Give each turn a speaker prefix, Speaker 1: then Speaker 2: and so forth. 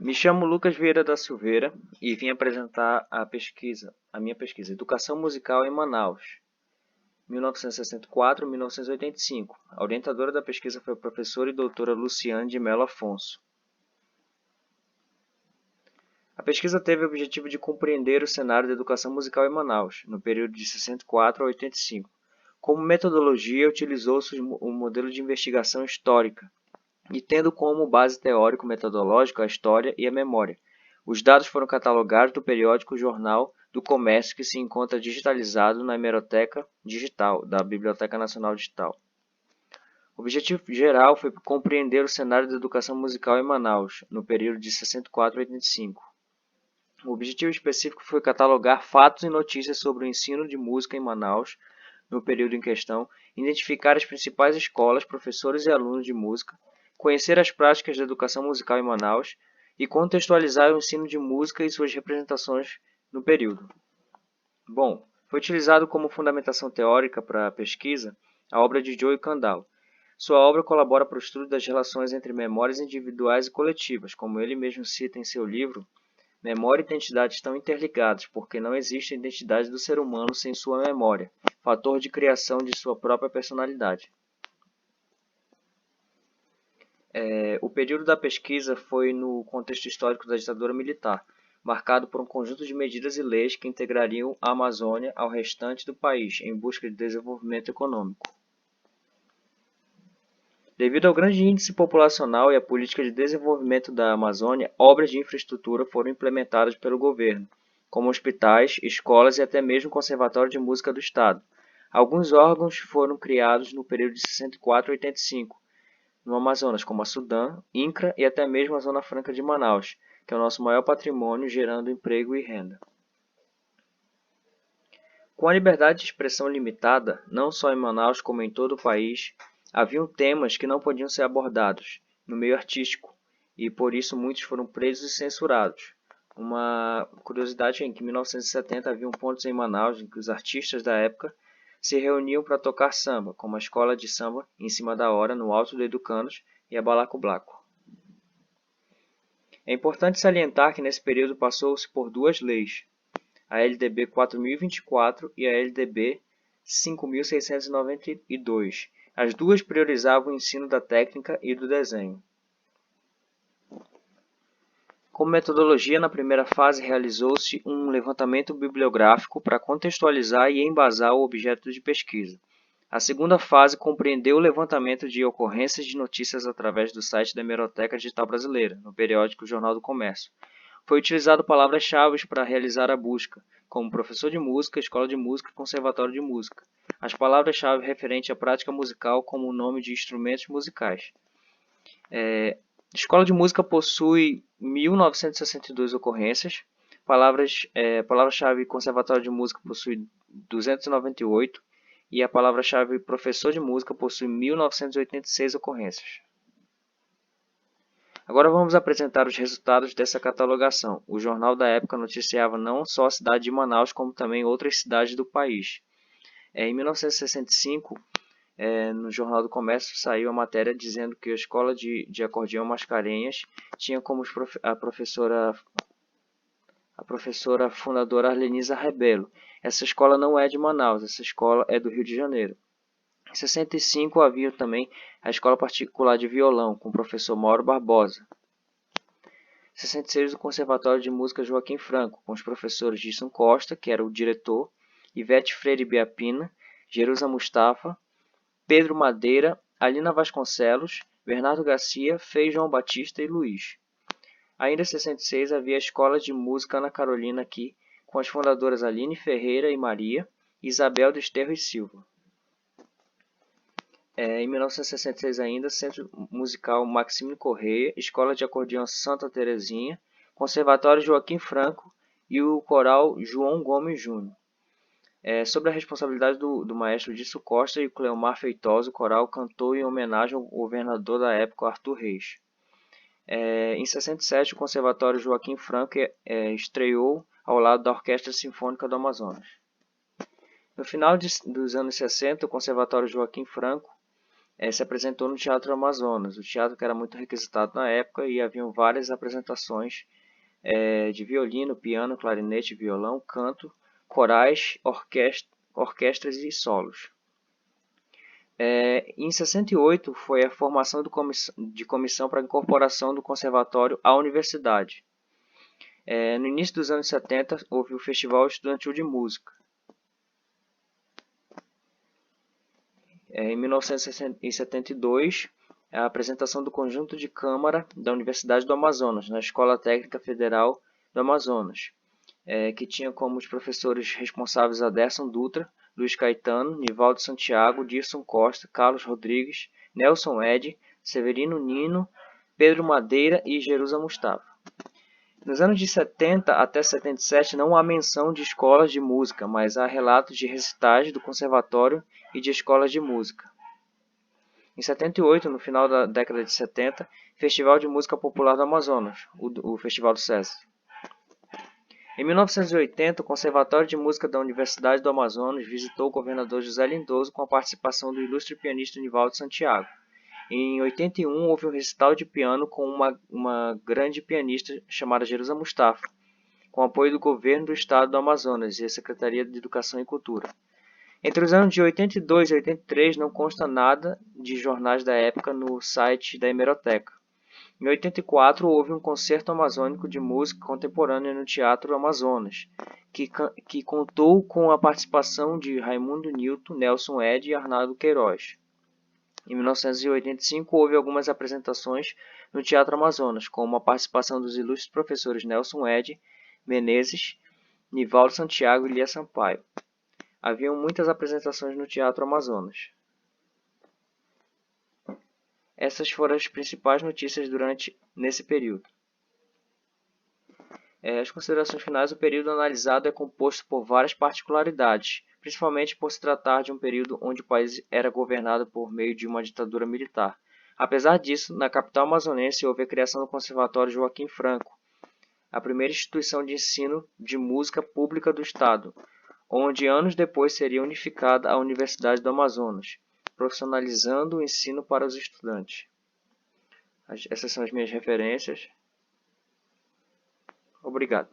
Speaker 1: Me chamo Lucas Vieira da Silveira e vim apresentar a minha pesquisa Educação Musical em Manaus, 1964-1985. A orientadora da pesquisa foi a professora e doutora Luciane de Mello Afonso. A pesquisa teve o objetivo de compreender o cenário da educação musical em Manaus, no período de 64 a 85. Como metodologia, utilizou-se o modelo de investigação histórica, e tendo como base teórico-metodológico a história e a memória. Os dados foram catalogados do periódico Jornal do Comércio, que se encontra digitalizado na Hemeroteca Digital, da Biblioteca Nacional Digital. O objetivo geral foi compreender o cenário da educação musical em Manaus, no período de 64 a 85. O objetivo específico foi catalogar fatos e notícias sobre o ensino de música em Manaus, no período em questão, identificar as principais escolas, professores e alunos de música, conhecer as práticas da educação musical em Manaus e contextualizar o ensino de música e suas representações no período. Bom, foi utilizado como fundamentação teórica para a pesquisa a obra de Joey Kandal. Sua obra colabora para o estudo das relações entre memórias individuais e coletivas, como ele mesmo cita em seu livro. Memória e identidade estão interligados, porque não existe a identidade do ser humano sem sua memória, fator de criação de sua própria personalidade. O período da pesquisa foi no contexto histórico da ditadura militar, marcado por um conjunto de medidas e leis que integrariam a Amazônia ao restante do país, em busca de desenvolvimento econômico. Devido ao grande índice populacional e à política de desenvolvimento da Amazônia, obras de infraestrutura foram implementadas pelo governo, como hospitais, escolas e até mesmo o Conservatório de Música do Estado. Alguns órgãos foram criados no período de 64 a 85, no Amazonas, como a Sudã, INCRA e até mesmo a Zona Franca de Manaus, que é o nosso maior patrimônio, gerando emprego e renda. Com a liberdade de expressão limitada, não só em Manaus como em todo o país, haviam temas que não podiam ser abordados no meio artístico, e por isso muitos foram presos e censurados. Uma curiosidade é que em 1970 haviam pontos em Manaus em que os artistas da época se reuniam para tocar samba, como a escola de samba em cima da hora, no Alto do Educanos e a Balaco Blaco. É importante salientar que nesse período passou-se por duas leis, a LDB 4024 e a LDB 5692. As duas priorizavam o ensino da técnica e do desenho. Como metodologia, na primeira fase realizou-se um levantamento bibliográfico para contextualizar e embasar o objeto de pesquisa. A segunda fase compreendeu o levantamento de ocorrências de notícias através do site da Hemeroteca Digital Brasileira, no periódico Jornal do Comércio. Foi utilizado palavras-chave para realizar a busca, como professor de música, escola de música e conservatório de música. As palavras-chave referentes à prática musical como o nome de instrumentos musicais. Escola de música possui 1.962 ocorrências. Palavra-chave conservatório de música possui 298 e a palavra-chave professor de música possui 1.986 ocorrências. Agora vamos apresentar os resultados dessa catalogação. O jornal da época noticiava não só a cidade de Manaus, como também outras cidades do país. Em 1965, no Jornal do Comércio saiu a matéria dizendo que a escola de acordeão Mascarenhas tinha como a professora fundadora Arlenisa Rebelo. Essa escola não é de Manaus, essa escola é do Rio de Janeiro. Em 65 havia também a escola particular de violão, com o professor Mauro Barbosa. Em 66 o Conservatório de Música Joaquim Franco, com os professores Gilson Costa, que era o diretor, Ivete Freire Biapina, Jerusa Mustafa, Pedro Madeira, Alina Vasconcelos, Bernardo Garcia, Frei João Batista e Luiz. Ainda em 66 havia a Escola de Música Ana Carolina aqui, com as fundadoras Aline Ferreira e Maria, Isabel Desterro e Silva. Em 1966 ainda, Centro Musical Maximino Correia, Escola de Acordeão Santa Terezinha, Conservatório Joaquim Franco e o Coral João Gomes Júnior. Sobre a responsabilidade do maestro Disso Costa e o Cleomar Feitosa, o coral cantou em homenagem ao governador da época, Arthur Reis. Em 67, o Conservatório Joaquim Franco estreou ao lado da Orquestra Sinfônica do Amazonas. No final dos anos 60, o Conservatório Joaquim Franco se apresentou no Teatro Amazonas, o teatro que era muito requisitado na época e haviam várias apresentações de violino, piano, clarinete, violão, canto, corais, orquestras e solos. Em 68 foi a formação de comissão para a incorporação do conservatório à universidade. No início dos anos 70 houve o Festival Estudantil de Música. Em 1972, a apresentação do Conjunto de Câmara da Universidade do Amazonas, na Escola Técnica Federal do Amazonas, que tinha como os professores responsáveis Aderson Dutra, Luiz Caetano, Nivaldo Santiago, Dirson Costa, Carlos Rodrigues, Nelson Ed, Severino Nino, Pedro Madeira e Jerusa Mustafa. Nos anos de 70 até 77 não há menção de escolas de música, mas há relatos de recitais do conservatório e de escolas de música. Em 78, no final da década de 70, Festival de Música Popular do Amazonas, o Festival do SESI. Em 1980, o Conservatório de Música da Universidade do Amazonas visitou o governador José Lindoso com a participação do ilustre pianista Nivaldo Santiago. Em 81, houve um recital de piano com uma grande pianista chamada Jerusa Mustafa, com apoio do governo do estado do Amazonas e a Secretaria de Educação e Cultura. Entre os anos de 82 e 83 não consta nada de jornais da época no site da Hemeroteca. Em 84 houve um concerto amazônico de música contemporânea no Teatro Amazonas, que contou com a participação de Raimundo Nilton, Nelson Ed e Arnaldo Queiroz. Em 1985 houve algumas apresentações no Teatro Amazonas, com a participação dos ilustres professores Nelson Ed Menezes, Nivaldo Santiago e Lia Sampaio. Haviam muitas apresentações no Teatro Amazonas. Essas foram as principais notícias nesse período. As considerações finais: o período analisado é composto por várias particularidades, principalmente por se tratar de um período onde o país era governado por meio de uma ditadura militar. Apesar disso, na capital amazonense houve a criação do Conservatório Joaquim Franco, a primeira instituição de ensino de música pública do estado, onde anos depois seria unificada a Universidade do Amazonas, profissionalizando o ensino para os estudantes. Essas são as minhas referências. Obrigado.